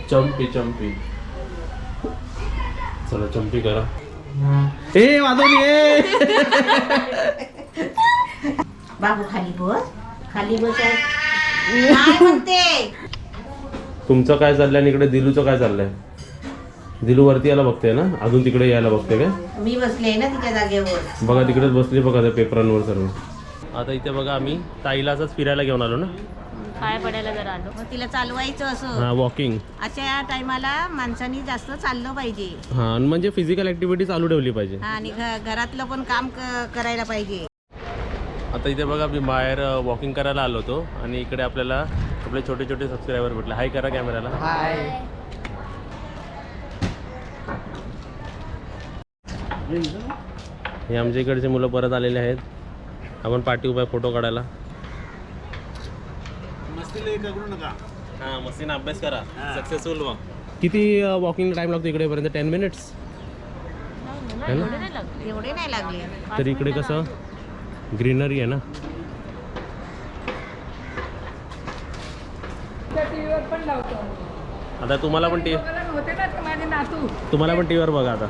चंपी चंपी. चला चंपी करा. ए वाजवली ए. बाबू खाली बस, खाली बस. काय म्हणते? तुमचं काय चाललंय आणि इकडे दिलूचं काय चाललंय? दिलू वरती यायला बघते ना, अजून तिकडे यायला बघते काय? मी बसले ना तिच्या जागेवर. बघा तिकडेच बसली बघा त्या पेपरांवर सर्व. आता इथे बघा आम्ही ताईला असंच फिरायला घेऊन आलो ना, पाय पडायला जरा आलो. मग तिला चालवायचं असं. हा वॉकिंग. अशा टायमाला माणसानी जास्त चाललं पाहिजे. हा म्हणजे फिजिकल ऍक्टिव्हिटी चालू ठेवली पाहिजे. आणि घरातलं पण काम करायला पाहिजे. आता इथे बघा मी बाहेर वॉकिंग करायला आलो होतो आणि इकडे आपल्याला आपले छोटे छोटे सबस्क्रायबर भेटले. हाय करा कॅमेराला. हाय. हे आमच्या इकडचे मुलं परत आलेले आहेत. आपण पाठी उभा फोटो काढायला. हां मस्तीने अभ्यास करा, सक्सेसफुल व्हा. किती वॉकिंग टाइम लागतो इकडे पर्यंत? 10 मिनिट्स एवढे नाही लागले. तर इकडे कसं ग्रीनरी आहे ना. आता तुम्हाला पण होते ना माझे नातू, तुम्हाला पण टीव्हीवर बघा आता.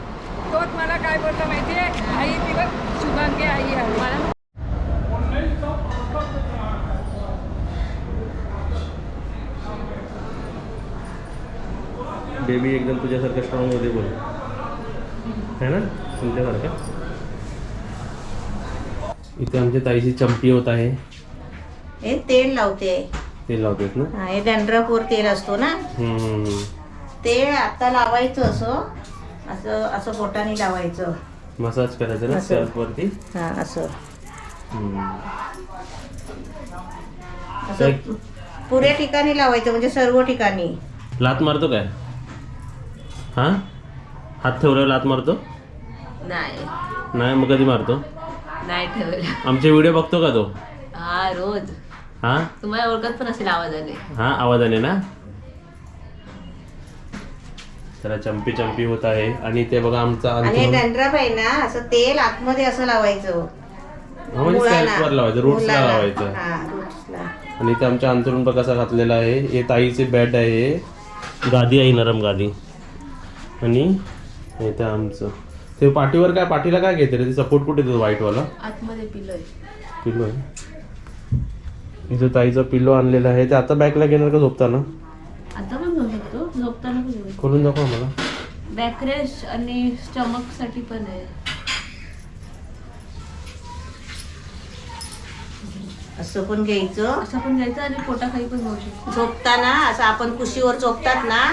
तोच मला काय बोलतो माहितीये, आई तिला शुभांगी आई आहे मला. बेबी एकदम तुझ्यासारखं स्ट्रॉंग मध्ये बोल है ना, तुमच्यासारखं. इथे आमच्या ताईची चंपी होत आहे. हे तेल लावते. तेल लावतेस ना. हा, हे डॅन्ड्रफवर तेल असतो ना, ते आता लावायचं असं असं असं बोटाने लावायचं. मसाज करायचं ना स्कॅल्प वरती. हा असं तर असं पुऱ्या ठिकाणी लावायचं, म्हणजे सर्व ठिकाणी. लात मारतो काय? हा हात ठेवल्यावर लात मारतो? नाही नाही मग कधी मारतो? नाही ठेवलं. आमचे व्हिडिओ बघतो का तो? हा रोज. हा तुम्हाला ओळखत पण असेल आवाजाने. हा आवाजाने ना. त्याला चंपी चंपी होत आहे. आणि ते बघा आमचा आणि डॅन्ड्रफ आहे ना, असं तेल आतमध्ये असं लावायचं. म्हणजे स्कॅल्पवर लावायचं, रूट्सला लावायचं. हा रूट्सला. आणि ते आमच्या अंतरून बघा कसा घातलेला आहे. हे ताईचे बेड आहे, गादी आहे नरम गादी. आणि हे ते आमचं ते पाठीवर काय, पाठीला काय घेते रे ते सपोर्ट कुठे देतो? व्हाईट वाला आतमध्ये पिलोय. पिलो आहे. इथं ताईचा पिलो आणलेला आहे. ते आता बॅकला घेणार का झोपताना? आता पण घेऊ शकतो, झोपताना पण घेऊ. खोलून दाखव आम्हाला. बॅकरेश आणि स्टमक साठी पण आहे. असं पण घ्यायचं, असं पण घ्यायचं आणि पोटाखाली पण घेऊ शकतो. झोपताना असं आपण कुशीवर झोपतात ना,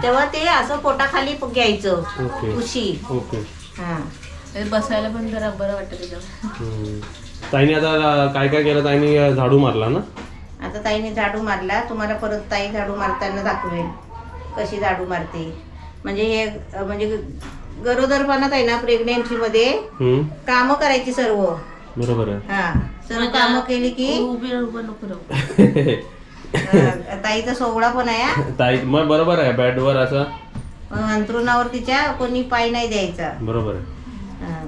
तेव्हा ते असं पोटाखाली घ्यायचं. ओके कुशी. ओके. हा ते बसायला पण जरा बरं वाटतं त्याच्यावर. ताईने आता काय काय केलं? ताईने झाडू मारला ना. आता ताईने झाडू मारला. तुम्हाला परत ताई झाडू मारताना दाखवेल कशी झाडू मारते. म्हणजे हे म्हणजे गरोदरपणात आहे ना, प्रेग्नेन्सी मध्ये कामं करायची सर्व. बरोबर आहे. हा सर्व कामं केली की उभं नको राहू. ताईचा सोहळा पण आहे. ताई मग बरोबर आहे. बेडवर असं अंथरुणावर तिच्या कोणी पाय नाही द्यायचा. बरोबर आहे. हा.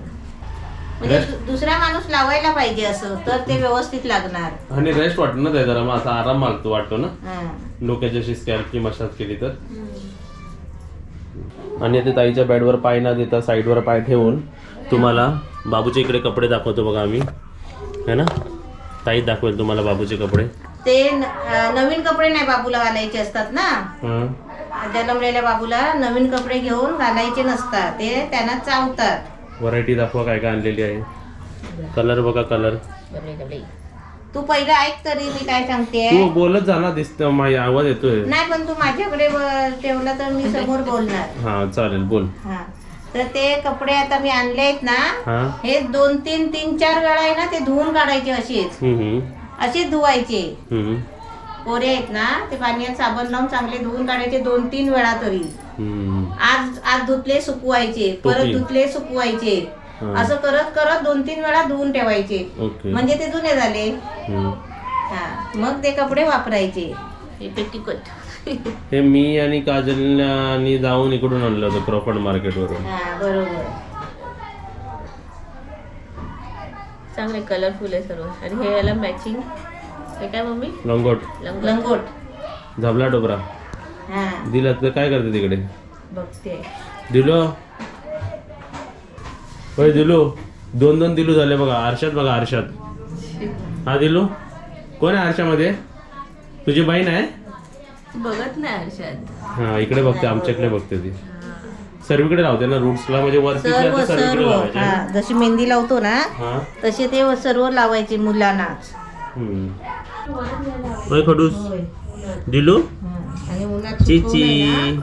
म्हणजे दुसरा माणूस लावायला पाहिजे असं, तर ते व्यवस्थित लागणार. आणि रेस्ट वाटतो ना ते, जरा मग असा आराम मागतो वाटतो ना. हा. डोक्याची अशी स्कॅल्पची मसाज केली तर. आणि ते ताईच्या बेडवर पाय न देता साईडवर पाय ठेवून तुम्हाला बाबूच्या इकडे कपडे दाखवतो बघा आम्ही, है ना. ताई दाखवेल तुम्हाला बाबूचे कपडे. ते नवीन कपडे नाही बाबूला घालायचे असतात ना. जन्मलेल्या बाबूला नवीन कपडे घेऊन घालायचे नसतात, ते त्यांना चावतात. व्हरायटी दाखवा काय काय आणलेली आहे. कलर बघा, कलर. तू पहिलं ऐक तरी मी काय सांगते. तू बोलत जा ना, दिसतं माझा आवाज येतोय. नाही पण तू माझ्याकडे ठेवला तर मी समोर बोलणार. हा चालेल, बोल. हा तर ते कपडे आता मी आणले आहेत ना, हे 2-3-4 वेळा आहे ना, ते धुवून काढायचे. असेच धुवायचे. कोरे आहेत ना, ते पाण्यात साबण लावून चांगले धुवून काढायचे 2-3 वेळा तरी. आज धुतले सुकवायचे, परत धुतले सुकवायचे, असं करत करत 2-3 वेळा धुवून ठेवायचे. म्हणजे ते जुने झाले. हा मग ते कपडे वापरायचे. हे पेटीकोट हे मी आणि काजलने जाऊन इकडून आणलं होतं क्रॉफर्ड मार्केट वरून. हा बरोबर. चांगले कलरफुल आहे सर्व. आणि हे याला मॅचिंग हे काय मम्मी? लंगोट. लंगोट. झबला डोबरा. हा दिला तर काय करते तिकडे बघते. दिलो होय दिलू 2 दिलू झाले बघा. आरशात बघा आरशात. हा दिलू कोण आहे आरशामध्ये? तुझी बहीण आहे? बघत नाही आरशात. हा इकडे बघते आमच्याकडे बघते ती. सर्वीकडे लावते ना रूट्सला म्हणजे वरती सर्व सर्वीकडे सर्व लावायचे. हा जशी मेहंदी लावतो ना हा तसे ते सर्व लावायचे मुलांनाच. होय खडूस दिलू आणि उन्हात चिची सुकवलंय ना,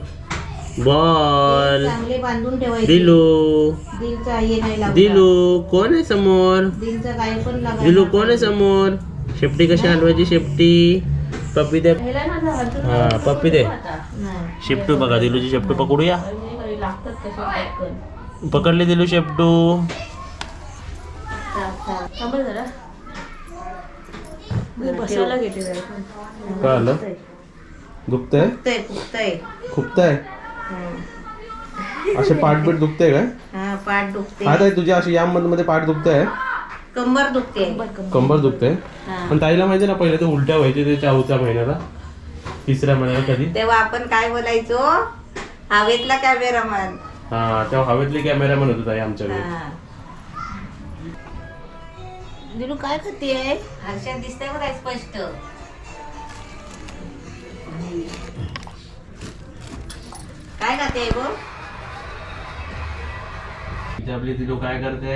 बॉल चांगले बांधून ठेवायचे. दिलू दिलचा हे नाही लावता. दिलू कोण आहे समोर? दिलचा काय पण लागायला दिलू कोण आहे समोर? शेपटी कशी हलवायची? शेपटी पप्पी दे. हा पप्पी दे. नाही. शेपटू बघा दिलूची शेपटू पकडूया. लागतात कशा पटकन. पकडली दिलू शेपटू. थांबा जरा. बसायला घेते जरा. काय आलं? दुखतंय? फुगतंय. खुपतंय? असे पाठ बीट दुखतंय काय? हा पाठ दुखते. हा ताई तुझ्या अशी याम मध्ये पाठ दुखतंय? कंबर दुखते. कंबर दुखते. हा. पण ताईला माहिती ना पहिले ते उलट्या व्हायचे ते 4थ्या महिन्याला 3ऱ्या महिन्याला कधी. तेव्हा आपण काय बोलायचो? हवेतला कॅमेरामॅन. हा तेव्हा हवेतली कॅमेरामॅन होतो ताई आमच्याकडे. दिलू काय खातीये? आरशात दिसतंय बघा स्पष्ट. काय खाते गो? आपली दिलू काय करते?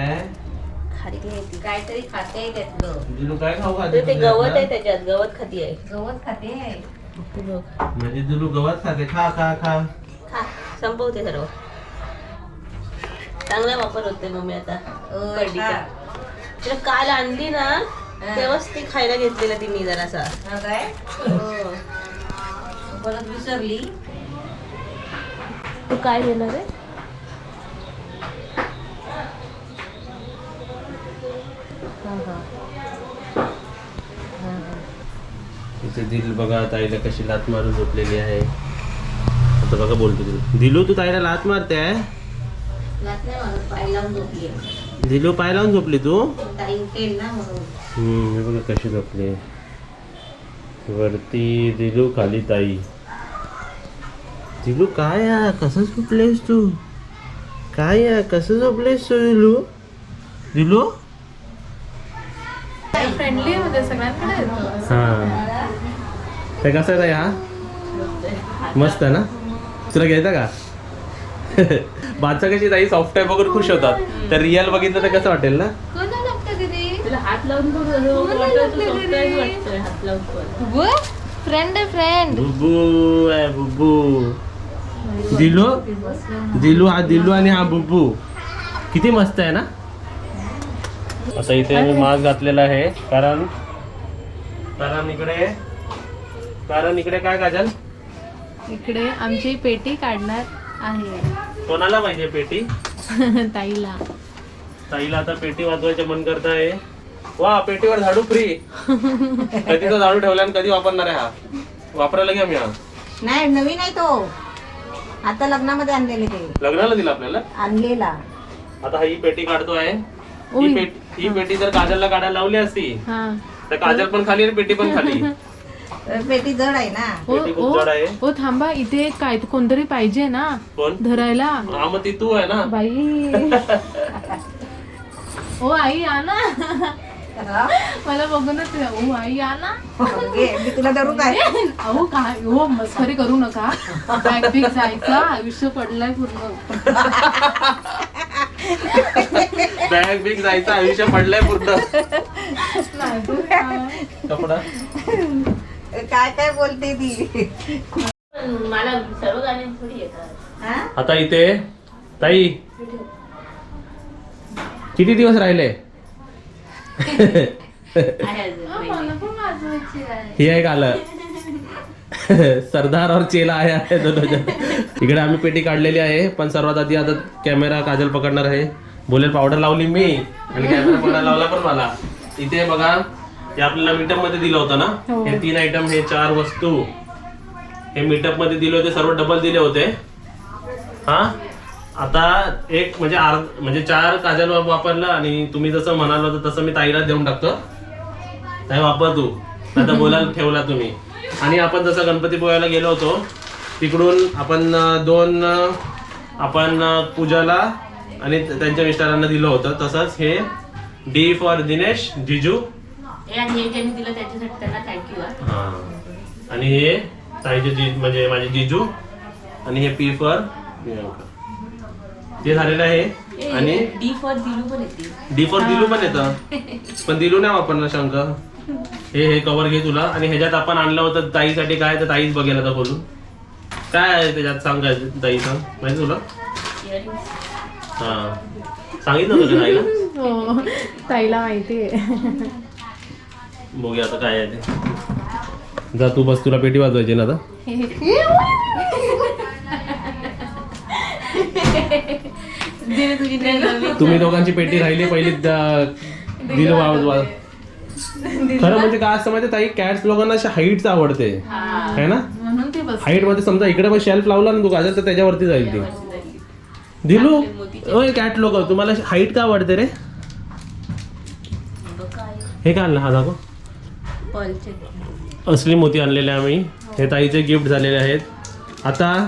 काहीतरी खाते त्यातलं. दिलू काय खाऊ खाते? ते गवत आहे त्याच्यात. गवत खातीये. गवत खाते. म्हणजे दिलू गवत खाते. खा खा खा. खा संपवते सर्व. चांगला वापर होते मम्मी आता कढीचा. तिला काल आणली ना तेव्हाच ती खायला घेतलेला तिने जरासा. हो. परत विसरली. तू काय घेणार आहे? इथे दिल बघा ताईला कशी लात मारून झोपलेली आहे. आता बघा बोलतो दिलू. दिलू तू ताईला लात मारते आहे? पाय लावून झोपली. दिलू पाय लावून झोपली तू? ताई उठेल ना म्हणून. हे बघा कशी झोपली. वरती दिलू खाली ताई. दिलू काय या कसं झोपलेस तू? काय या कसं झोपलेस तू दिलू? दिलू फ्रेंडली मध्ये सगळ्यांकडे येतो. हा ते कसं आहे हा मस्त आहे ना? तुला घ्यायचा का? बादशा कशी ताई सॉफ्ट आहे बघून खुश होतात. तर रिअल बघितलं तर कसं वाटेल ना? कोणाला लागतं दीदी? तुला हात लावून फ्रेंड आहे फ्रेंड. बुबू आहे बुबू. दिलू दिलू हा दिलू आणि हा बुबू किती मस्त आहे ना? आता इथे मी मास्क घातलेला आहे कारण इकडे काय काजल? इकडे आमची पेटी काढणार आहे. कोणाला पाहिजे पेटी? ताईला. ताईला आता पेटी वाजवायचं मन करत आहे. वा पेटीवर झाडू फ्री. कधीचा झाडू ठेवला आणि कधी वापरणार आहे हा? वापरायला घ्या मी हा. नाही नवीन आहे तो. आता लग्नामध्ये आणलेले ते. लग्नाला दिला आपल्याला. आणलेला. आता ही पेटी काढतो आहे. ही पेटी जर काजलला काढायला लावली असती तर काजल पण खाली आणि पेटी पण खाली. पेटी जड आहे ना. पेटी खूप जड आहे. ओ थांबा इथे काय कोणतरी पाहिजे ना कोण? धरायला. हा मग ती तू आहे ना. बाई. ओ आई या ना. मला बघूनच ओ आई या ना. मी तुला धरू काय? अहो काय हो मस्करी करू नका. बॅग बिग जायचा आयुष्य पडलाय पूर्ण. बॅग बिग जायचं आयुष्य पडलंय पूर्ण. कपडा काय काय बोलते ती? मला सर्व गाणी थोडी येतात. आता इथे ताई किती दिवस राहिले? ही एक आलं. सरदार और चेला आया है दोनों जण. इकडे आम्ही पेटी काढलेली आहे पण सर्वात आधी आता कॅमेरा काजल पकडणार आहे. बोलेल पावडर लावली मी आणि कॅमेरा पकडायला लावला पण मला. इथे बघा हे आपल्याला मीटअप मध्ये दिलं होतं ना. हे 3 आयटम हे 4 वस्तू हे मीटअप मध्ये दिले होते. सर्व डबल दिले होते. हा आता एक म्हणजे 4 काजल वापरलं आणि तुम्ही जसं म्हणाल होतं तसं मी ताईला देऊन टाकतो. ताई वापर तू आता बोलायला ठेवला तुम्ही. आणि आपण जसं गणपती पोहायला गेलो होतो तिकडून आपण आपण पूजाला आणि त्यांच्या मिस्टरांना दिलं होतं. तसंच हे डी फॉर दिनेश जिजू हे आणि हे ज्यांनी दिलं त्याच्यासाठी त्यांना थँक्यू. हा. आणि हे ताईचे म्हणजे माझे जिजू आणि हे पी फॉर ते झालेलं आहे. आणि डी फॉर दिलू पण येते. डी फॉर दिलू पण येतं पण दिलू नाही वापरणार शंक. हे कवर घे तुला. आणि ह्याच्यात आपण आणलं होतं ताईसाठी काय तर ताईच बघेल आता बोलून काय आहे त्याच्यात सांगायचं. ताई सांग माहिती तुला. हा सांगितलं होतं का ताईला. हो ताईला माहिती आहे. बघूया आता काय आहे ते. जा तू बस तुला पेटी वाजवायची ना आता. तुम्ही दोघांची पेटी राहिली पहिली दिलं वाजवा. खरं म्हणजे काय असतं माहिती ताई कॅट्स लोकांना अशा हाईटच आवडते है ना. म्हणून ते बस हाईट मध्ये समजा इकडे पण शेल्फ लावला ना तू गाजर तर त्याच्यावरती जाईल ती. दिलू ओय कॅट लोक तुम्हाला हाईट का आवडते रे. हे काय आणलं हा दाखव. असली मोती आणलेले आम्ही. हे ताईचे गिफ्ट झालेले आहेत. आता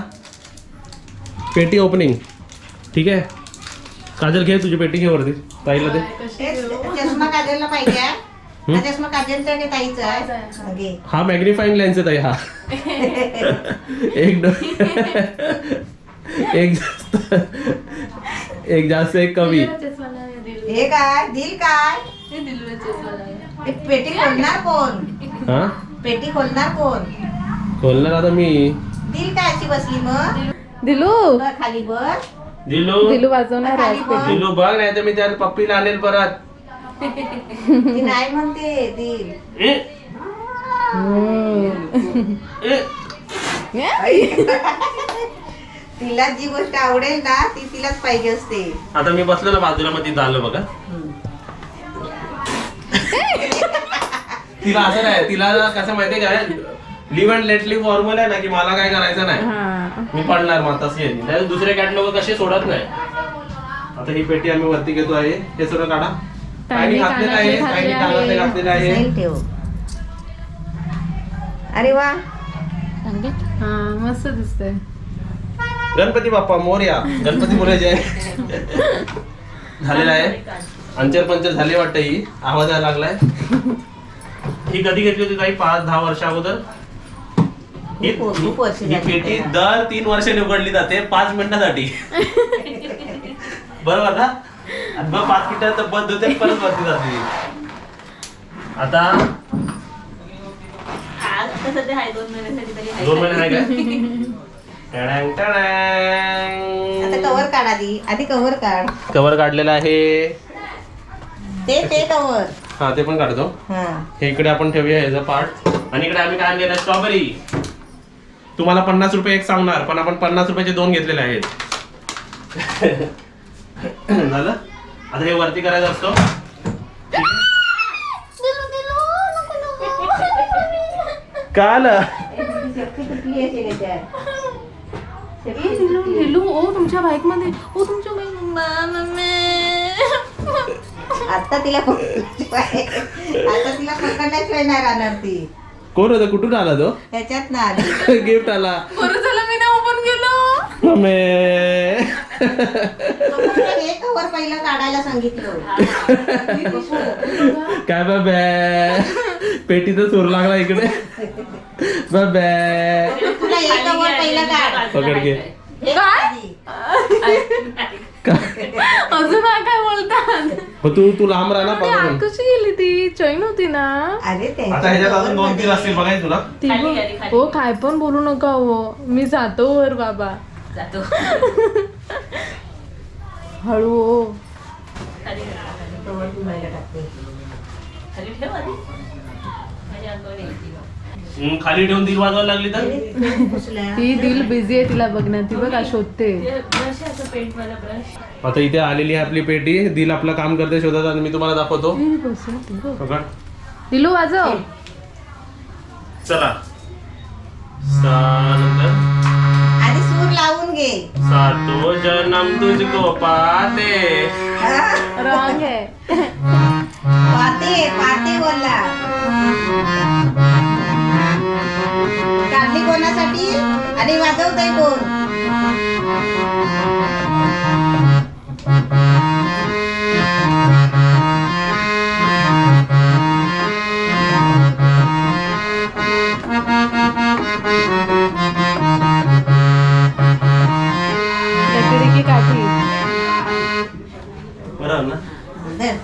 पेटी ओपनिंग ठीक आहे. काजल घे तुझी पेटी घे वरती ताईला दे. चष्मा काजलला पाहिजे. हा चष्मा काजलचा आहे ताईचा आहे. हा मॅग्निफाईंग लेन्स आहे ताई. हा एक जास्त एक कमी. हे काय दिल काय पेटी खोलणार कोण. हा पेटी खोलणार कोण. खोलणार आता मी. दिल काय अशी बसली मग. दिलू खाली बस. दिलू वाजवणार आहे पेटी. दिलू बघ नाही तर मी त्या पप्पीला आणेल परत. ती नाही म्हणते दिल. तिला जी गोष्ट आवडेल ना ती तिलाच पाहिजे असते. आता मी बसलो ना बाजूला मध्ये झालं बघा. तिला असं नाही. तिला कसं माहितीये काय live and let live formula आहे ना की मला काय करायचं नाही मी पडणार मग तसे दुसरे कॅट लोक कसे सोडत नाही. आता ही पेटी आम्ही वरती घेतो आहे. हे सगळं काढा. काही घातलेलं आहे काही कानातले घातलेलं आहे. ठेव. अरे वा हा मस्त दिसतंय. गणपती बाप्पा मोरया. गणपती मोरया झालेला आहे. अंचर पंचर झाले वाटतं. ही आवाज यायला लागलाय. ही कधी घेतली होती ताई 5-10 वर्ष अगोदर. ही पेटी दर 3 वर्षांनी उघडली जाते 5 मिनिटासाठी. बरोबर ना. आणि मग 5 मिनिटात बंद होते परत वरती जाते. आता 2 महिने आहे काय. आता कव्हर काढ आधी कव्हर काढ. कव्हर काढलेला आहे. ते कव्हर हा ते पण काढतो. हे इकडे आपण ठेवूया ह्याचा पार्ट. आणि इकडे आम्ही काय आणलेलं आहे स्ट्रॉबेरी. तुम्हाला 50 रुपये एक सांगणार पण आपण 50 रुपयाचे 2 घेतलेले आहेत. झालं. आता हे वरती करायचं असतो. काल दिलू ओ तुमच्या बाईक मध्ये. ओ तुमच्या बाईक. आता तिला पकडल्याशिवाय नाही राहणार ती. कोण होतं कुठून आला तो. त्याच्यात ना आली. गिफ्ट आला. बरं झालं मी नाही ओपन केलं. हे कव्हर पहिलं काढायला सांगितलं. काय बाबा पेटीचा सूर लागला इकडे. बाबा तुला हे कव्हर पहिलं काढ. पकड घे. हे आधी. अजून काय बोलतात. तू लांब राहा ना पकडून. कशी गेली ती चैन होती ना. अरे आता ह्याच्यात अजून 2-3 असतील बघाय तुला. हो काय पण बोलू नका हो. मी जातो वर बाबा. जातो. हळू हो. कव्हर धुवायला टाकते. खाली ठेवून दिल वाजवायला लागली तर. ती दिल बिझी आहे तिला बघण्यात. ती बघा शोधते. आता इथे आलेली आहे आपली पेटी. दिल आपलं काम करते शोधत आणि मी तुम्हाला दाखवतो. पकड. दिलू वाजव. चला नंतर आधी सूर लावून घे. सातो जन्म तुझको पाते. रॉंग है. पाते बोलला. काढली कोणासाठी. आणि आणि वाजवतय कोण? लकडी की काठी. बरोबर ना? धर.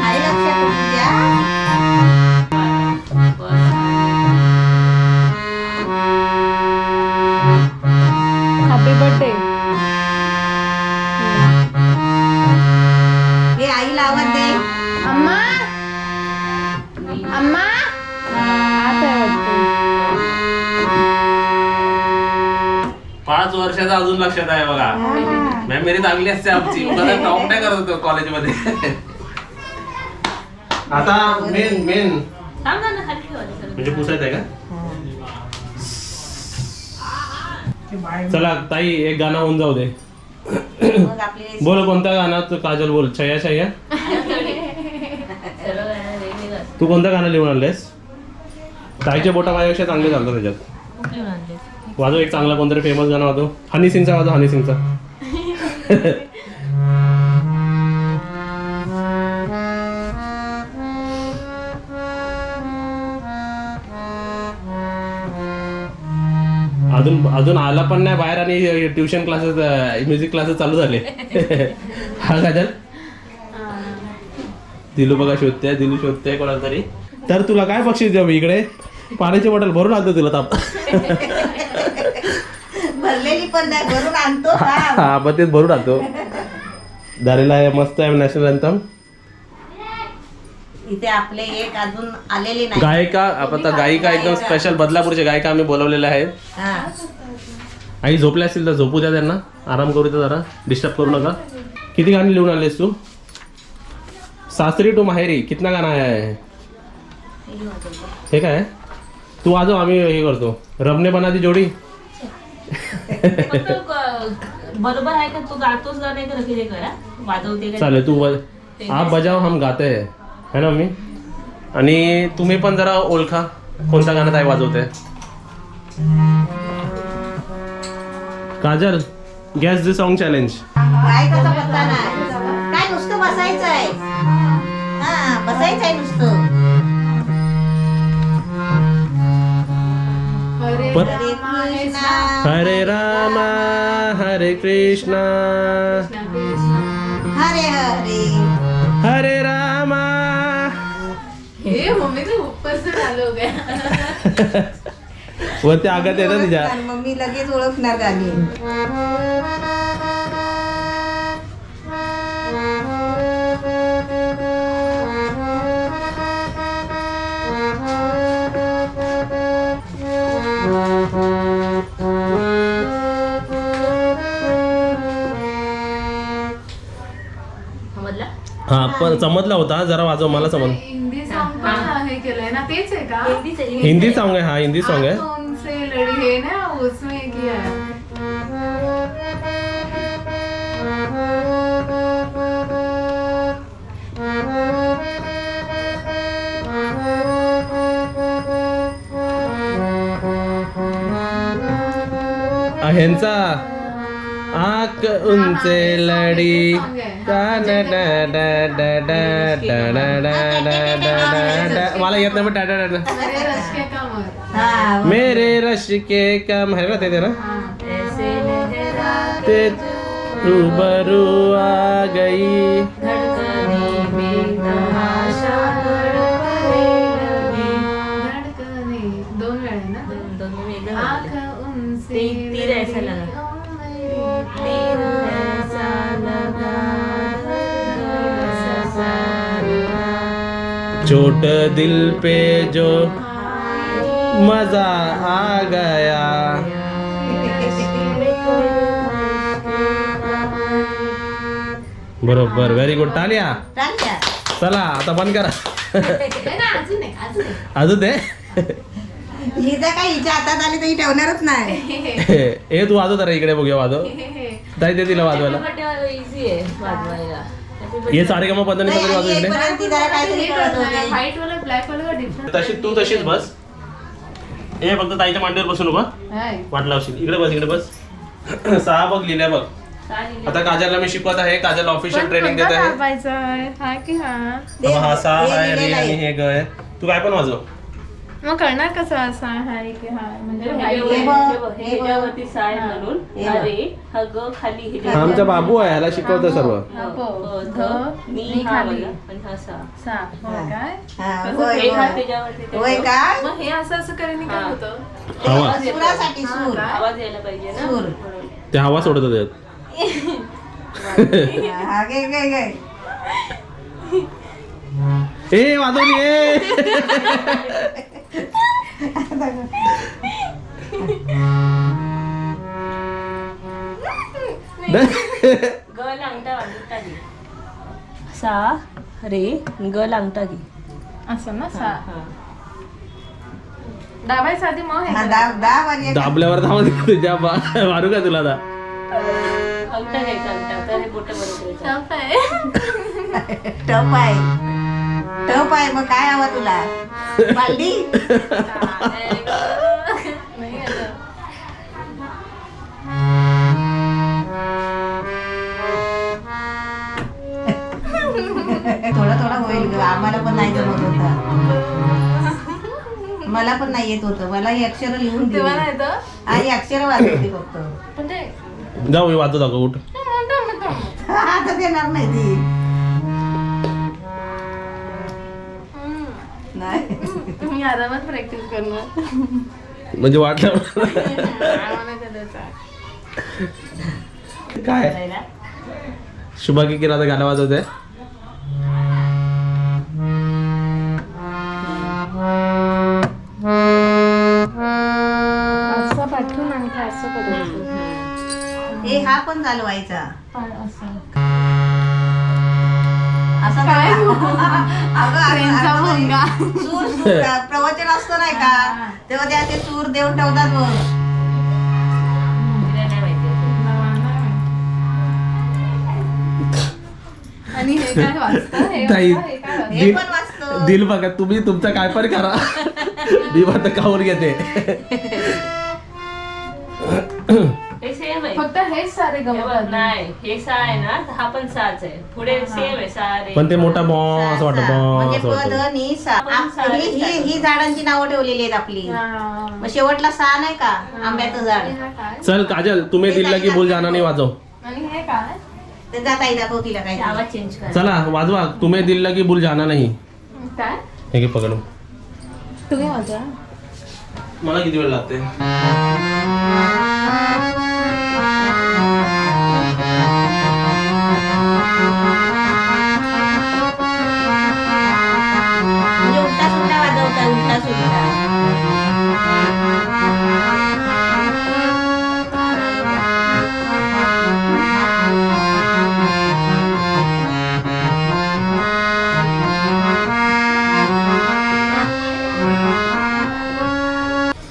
आई लक्षात तुझ्या. Happy birthday. हे आईला आवाज दे. अम्मा अम्मा आता आहे वाटतं. 5 वर्षाचा अजून लक्षात आहे बघा. मेमरी चांगली असते आमची. टॉप नाही करत होतो कॉलेजमध्ये. आता मेन म्हणजे पुसायचं आहे का? चला ताई एक गाणं होऊन जाऊ दे. मग आपली बोल कोणता गाणं? तू काजल बोल. छया छया तू कोणतं गाणं लिहून आणलेस? ताईच्या बोटा माझ्यापेक्षा चांगले चालतं त्याच्यात. वाजव एक चांगला कोणतरी फेमस गाणं वाजव. हनी सिंगचा वाजव. हनी सिंगचा. अजून आला पण नाही बाहेर आणि ट्युशन क्लासेस म्युझिक क्लासेस चालू झाले. हा काजल दिलू बघा शोधते. दिलू शोधते कोणाला तरी. तर तुला काय बक्षीस देऊ मी? इकडे पाण्याची बॉटल भरून आणतो तुला. ताप भरलेली पण नाही, भरून आणतो. हा पण तेच भरून आणतो. झालेला आहे मस्त आहे नॅशनल अँथम. इथे आपले एक अजून आलेले नाही. गायिका आता गायिका एकदम स्पेशल बदलापूरचे गायिका आम्ही बोलवलेले आहेत. हा. आई झोपले असतील तर झोपू द्या त्यांना. आराम करू द्या जरा. डिस्टर्ब करू नका. किती गाणी लिहून आणलेस तू? सासरी टू माहेरी कितना गाणं आहे? हे काय तू वाजव. आम्ही हे करतो. रबने बना दी जोडी. बरोबर आहे का? तू गातोच गाणे कर की करा वाजवते का? चालेल तू आप बजाव हम गाते है ना मम्मी. आणि तुम्ही पण जरा ओळखा कोणता गाणं ताई वाजवते. Kajal guess the song challenge. गायकाचा पत्ता नाही. काय नुसतं बसायचं आहे. हा बसायचं आहे नुसतं. हरे पर- रामा कृष्णा. हरे रामा हरे कृष्णा हरे हरे. हरे रामा. हे मम्मी तो ऊपर से डालो हो गया. वरती आगत आहे ना तिच्या. मम्मी लगेच ओळखणार गाणी. समजला? हा पण समजला होता जरा वाजव. मला समज. हिंदी सॉन्ग पण हे केलंय ना, तेच आहे का? हिंदी सॉन्ग आहे. हा हिंदी सॉन्ग आहे. आंखों से लड़ी है ना, उसमें किया है. ह्यांचा आक उंचे लडी मला येत नाही पण अरे रश के कमर. हा. मेरे रश के कम है ना ते ना ऐसे लहरा ते रूबरू आ गई. धड़कने में तमाशा गड़बड़े लगे. धडकने. दोन वेळा ना. दोनों में एकदम आँख उनसे तीर ऐसा लगा. तीर ऐसा लगा, ऐसा लगा. चोट दिल पे जो मजा आ गया. बरोबर. Very good. टाळ्या. चालत्या. चला आता बंद करा. नाही ना, अजून नाही, अजून नाही. अजून ते हिचा काय हिच्या हातात आली तर ही ठेवणारच नाही. हे तू वाजव जरा इकडे बघूया. वाजव ताई ते तिला वाजवायला. इझी आहे वाजवायला. हे सारे गमा पद्धतीने नाही, सगळे आणि वाजवले एकपर्यंत ती जरा काहीतरी कळत होते. व्हाईट वाला ब्लॅक वाला डिफरंट तशी तू तशीच बस. हे फक्त ताईच्या मांडीवर बसू नको वाट लावशील. इकडे बस, इकडे बस. 6 बघ लिहिल्या बघ. आता काजलला मी शिकवत आहे. काजल ऑफिशियल ट्रेनिंग देत आहे. हा की हा बाबा हा 6 हे आहे रे लिहिलेलं आणि आहे. हे ग आहे. तू काय पण वाजव. मग कळणार कसं असा हाय की हा म्हणजे ह्याच्यावरती साय म्हणून हे बघ. अरे हा ग खाली हा ह्याच्या आमचा बाबू आहे, ह्याला शिकवतो सर्व. ध मी हा खाली. वाला आणि हा सा. सा हो काय हा, कसं होय, ते एक हात होय. त्याच्यावरती होय त्याच्यावर. का मग हे असं करायला काय हा. होतं हवा सुरासाठी सूर आवाज यायला पाहिजे ना सूर. म्हणून. ते हवा सोडत होते. हा, घे घे घे. ए वाजवली ए. ग लांगटा वाजवता घे. सा रे ग लांगटा घे. असं ना सा हा. दाबायचं आधी मग हे हा, करायचं. दाब आणि एक- दाबल्यावर धावा तुझ्या मारू का तुला आता. अंगठा घ्यायचा अंगठा तर हे बोट बरोबर येतात. टफ आहे टप आहे. टप आहे, मग काय हवं तुला? बालदी? नाही आता. थोडं थोडं होईल ग. आम्हाला पण नाही जमत होतं. मला पण नाही येत होतं. मला ही अक्षर लिहून दिली. तेव्हा नाही तर आणि अक्षर वाचवली फक्त. पण ते जाऊ मी वाजवत दाखव उठ. आता देणार नाही ती. नाही. तुम्ही आरामात प्रॅक्टिस करणार म्हणजे वाटलं आम्हाला करायचं. काय शुभा की किराता गाणं वाजवते. असं पाठवून आणखी असं करायचं हे हा पण चालवायचा. असं असं काय? अगं, ट्रेनचा भोंगा. सूर सूर प्रवचन असतं नाही का, तेव्हा त्या ते सूर देऊन ठेवतात बघ. तिला नाही माहिती. आणि हे काय वाचतं हे ताई, वाचतं, हे काय वाचतं? हे पण वाचतं. दिल बघा तुम्ही तुमचा काय पण करा. मी मात्र कावर घेते. हे सेम आहे. फक्त हेच सारे हे बघ, गमत नाही हे सा आहे ना तर हा पण साच आहे. पुढे सेम आहे सा रे. पण ते मोठा बॉ असं वाटतं बॉ म्हणजे असं प, वाटतं. ध, नि, सा. ही झाडांची नावं ठेवलेली आहेत आपली. मग शेवटला सा नाही का, आंब्याचं झाड. चल काजल तुम्ही दिल की भूल जाना नाही वाजव. आणि हे काय ते जाता दाखव तिला काय. आवाज चेंज कर. चला वाजवा. तुम्ही दिल की भूल जाना नाही. काय हे घे पकडू. तुम्ही वाचा मला किती वेळ लागते. म्हणजे उलटा सुलटा वाजवता, उलटा सुलटा.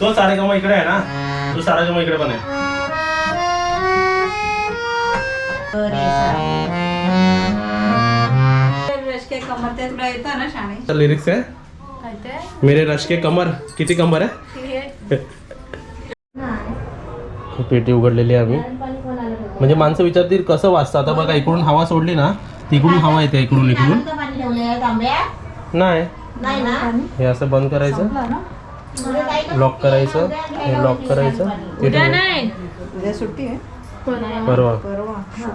तो सारेगमा इकडे आहे ना, तो सारेगमा इकडे पण आहे. अरे सा. तर लिरिक्स आहे काय ते मेरे रश के कमर. किती कंबर आहे. हे पेटी उघडलेली आहे आम्ही. म्हणजे माणसं विचारतील कसं वाचतं. आता बघा इकडून हवा सोडली ना, तिकडून हवा येते इकडून इकडून. शांत पाणी ठेवलंय तांब्या? नाही नाही ना. हे असं बंद करायचं, पुढे जायचं. लॉक करायचं, हे लॉक करायचं. ते उद्या ठेवून- नाही. उद्या सुट्टी आहे. परवा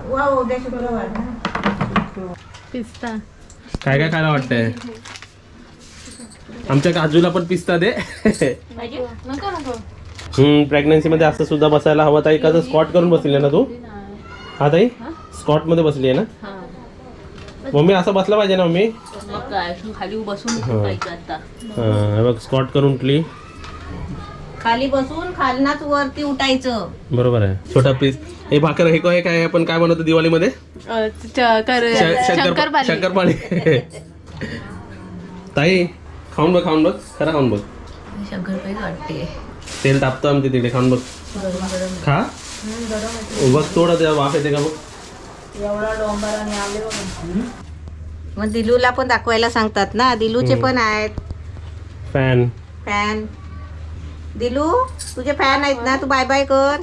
वा, उद्या शुक्रवार. पिस्ता काय काय खायला वाटतंय. आमच्या काजूला पण पिस्ता दे. पाहिजे? नको नको प्रेग्नन्सी मध्ये असं सुद्धा बसायला हवं. ताई कसं स्कॉट करून बसली आहे ना तू. हा ताई स्कॉट मध्ये बसली आहे ना. हा. मम्मी असं बसला पाहिजे ना मम्मी. मग काय तू खाली बसून हा. पाहिजे आता. हा, हे बघ स्कॉट करून उठली. खाली बसून खालनाच वरती उठायचं. बरोबर आहे. छोटा पीस. हे भाकर हे काय आपण काय बनवतो दिवाळीमध्ये. शंकरपाळी. ताई खाऊन बघ, खाऊन बघ, खरं खाऊन बघ. शंकरपाळी वाटते. तेल तापतं आमच्या तिकडे. खाऊन बघ. खा बघ थोडं त्या वाफ येते का बघ. एवढा डोंगर आणि आले बघा. मग दिलूला पण दाखवायला सांगतात ना, दिलूचे पण आहेत फॅन. फॅन. दिलू तुझे फॅन आहेत ना, तू बाय बाय कर.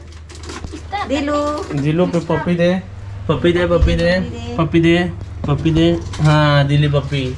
दिलू दिलू पप्पी दे, पप्पी दे, पप्पी दे, पप्पी दे, पप्पी दे. हा दिली पप्पी.